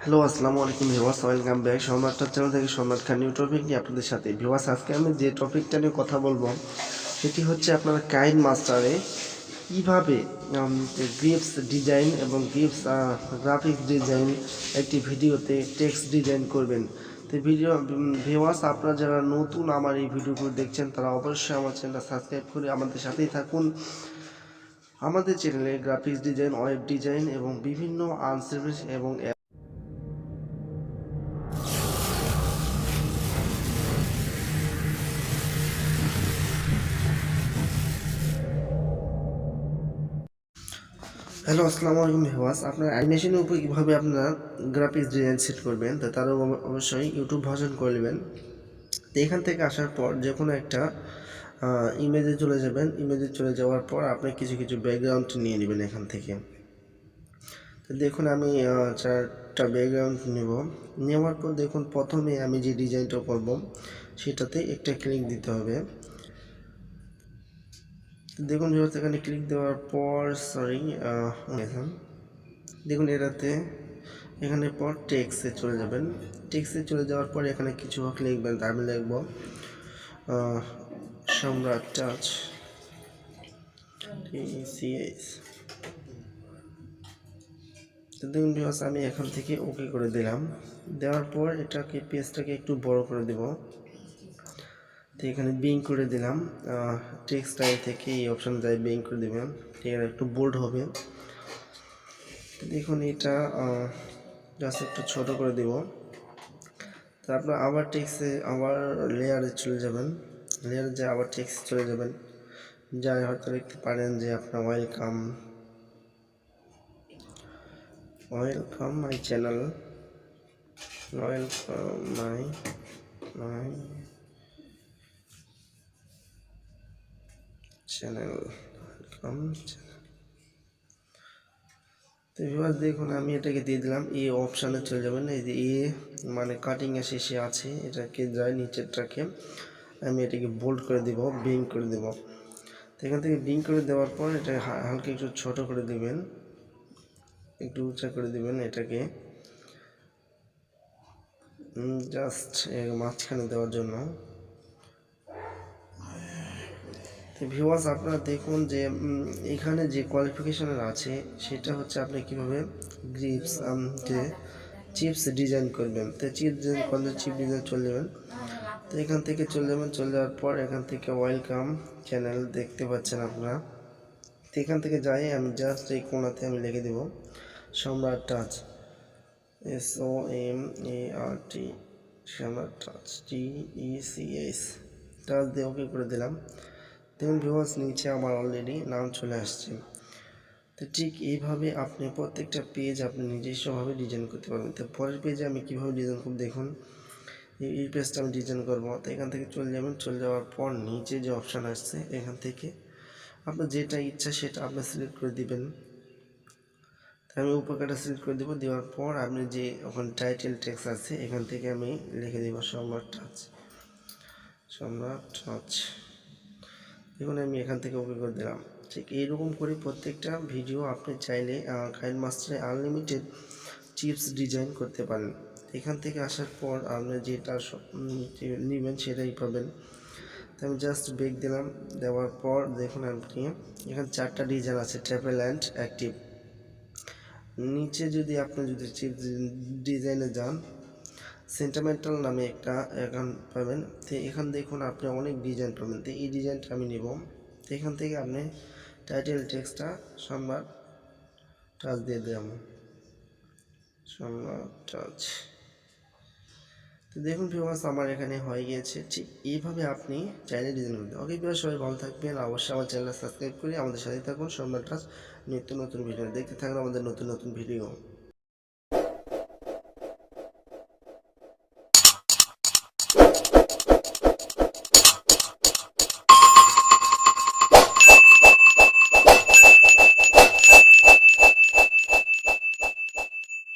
Hello, আসসালামু আলাইকুম viewers, welcome back সম্রাট চ্যানেল থেকে সম্রাট খান নিউ টপিক নিয়ে আপনাদের সাথে। ভিউয়ার্স, আজকে আমি যে টপিকটা নিয়ে কথা বলবো সেটি হচ্ছে আপনারা কাইন মাস্টারে কীভাবে গ্রিপস ডিজাইন এবং গ্রিপস গ্রাফিক্স ডিজাইন একটি ভিডিওতে টেক্সট ডিজাইন করবেন। তো ভিউয়ার্স, আপনারা যারা নতুন আমার এই ভিডিওগুলো দেখছেন তারা অবশ্যই আমার চ্যানেলটা সাবস্ক্রাইব করে আমাদের সাথেই থাকুন। আমাদের চ্যানেলে গ্রাফিক্স ডিজাইন, ওয়েব ডিজাইন এবং বিভিন্ন আনসার্ভিস এবং হ্যালো, আসসালামু আলাইকুম ভিউয়ার্স। আপনার অ্যানিমেশনের উপর কীভাবে আপনারা গ্রাফিক্স ডিজাইন সেট করবেন তারও অবশ্যই ইউটিউব ভার্সন করে নেবেন। তো এখান থেকে আসার পর যে কোনো একটা ইমেজে চলে যাবেন। ইমেজে চলে যাওয়ার পর আপনি কিছু কিছু ব্যাকগ্রাউন্ড নিয়ে নেবেন এখান থেকে। তো দেখুন আমি 4টা ব্যাকগ্রাউন্ড নেওয়ার পর দেখুন প্রথমে আমি যে ডিজাইনটা করব সেটাতে একটা ক্লিক দিতে হবে। দেখুন এখানে ক্লিক দেওয়ার পর দেখুন এখানে পর টেক্সটে চলে যাবেন। টেক্সটে চলে যাওয়ার পর এখানে কিছু লিখবেন। আমি লিখব সম্রাট টাচ TCS। তো দেখুন ভিউয়ার্স, আমি এখান থেকে ওকে করে দিলাম। দেওয়ার পর এটাকে পেজটাকে একটু বড় করে দেব। তো এখানে বিং করে দিলাম। টেক্সট স্টাইল থেকে এই অপশান যায় বিং করে দেবেন। এখানে একটু বোল্ড হবে। দেখুন এটা জাস্ট একটু ছোট করে দেব। তারপর আবার টেক্সটে আবার লেয়ারে চলে যাবেন। লেয়ারে যে আবার টেক্সট চলে যাবেন। যাই হয়তো লিখতে পারেন যে আপনার welcome my channel, welcome my channel, welcome channel. তো ভিউয়ার্স দেখুন আমি এটাকে দিয়ে দিলাম। এই অপশানে চলে যাবেন। এই যে মানে কাটিংয়ের শেষে আছে, এটাকে যায় নিচেরটাকে আমি এটাকে বোল্ড করে দেব, বিং করে দেব। তো এখান থেকে বিং করে দেওয়ার পর এটা হালকা একটু ছোট করে দিবেন, একটু উঁচা করে দিবেন। এটাকে জাস্ট মাঝখানে দেওয়ার জন্য। তো ভিউয়ার্স আপনারা দেখুন যে এখানে যে কোয়ালিফিকেশনের আছে সেটা হচ্ছে আপনি কীভাবে গ্রিপস যে চিপস ডিজাইন করবেন। তো চিপস ডিজাইন করলে চিপ ডিজাইন চলে যাবেন। তো এখান থেকে চলে যাওয়ার পর এখান থেকে ওয়েলকাম চ্যানেল দেখতে পাচ্ছেন আপনারা। তো এখান থেকে যাই আমি জাস্ট এই কোণাতে আমি লিখে দেব সম্রাট টাচ, SOMART, সম্রাট টাচ TECS। টাচ দিয়ে ওকে করে দিলাম। দেখুন ভিউয়ার্স নিচে আমার অলরেডি নাম চলে আসছে। তো ঠিক এইভাবে আপনি প্রত্যেকটা পেজ আপনি নিজস্বভাবে ডিজাইন করতে পারবেন। তো পরের পেজে আমি কীভাবে ডিজাইন করব দেখুন। এই পেজটা আমি ডিজাইন করবো। তো এখান থেকে চলে যাবেন। চলে যাওয়ার পর নিচে যে অপশান আসছে এখান থেকে আপনার যেটা ইচ্ছা সেটা আপনি সিলেক্ট করে দিবেন। আমি উপরটা সিলেক্ট করে দেবো। দেওয়ার পর আপনি যে ওখানে টাইটেল টেক্সট আছে এখান থেকে আমি লিখে দেবো সম্রাট টাচ, সম্রাট টাচ। দেখুন আমি এখান থেকে ওকে করে দিলাম। ঠিক এইরকম করে প্রত্যেকটা ভিডিও আপনি চাইলে কাইন মাস্টারে আনলিমিটেড চিপস ডিজাইন করতে পারেন। এখান থেকে আসার পর আপনি যেটা নেবেন সেটাই পাবেন। তো আমি জাস্ট ব্রেক দিলাম। দেওয়ার পর দেখুন আপনি এখানে 4টা ডিজাইন আছে, ট্রাভেল অ্যান্ড অ্যাক্টিভ। নিচে আপনি যদি চিপস ডিজাইনে যান সেন্টিমেন্টাল নামে একটা এখন পাবেন। তো এখান দেখুন আপনি অনেক ডিজাইন পাবেন। তো এই ডিজাইনটা আমি নেব। তো এখান থেকে আপনি টাইটেল টেক্সটটা সম্রাট টাচ দিয়ে দিলাম, সম্রাট টাচ। তো দেখুন ভিউয়ার্স আমার এখানে হয়ে গিয়েছে। ঠিক এইভাবে আপনি চাইলে ডিজাইন করতে। ওকে ভিউয়ার্স, সবাই ভালো থাকবেন। অবশ্যই আমার চ্যানেলটা সাবস্ক্রাইব করে আমাদের সাথে থাকুন। সম্রাট টাচ নিত্য নতুন ভিডিও দেখতে থাকুন, আমাদের নতুন নতুন ভিডিও।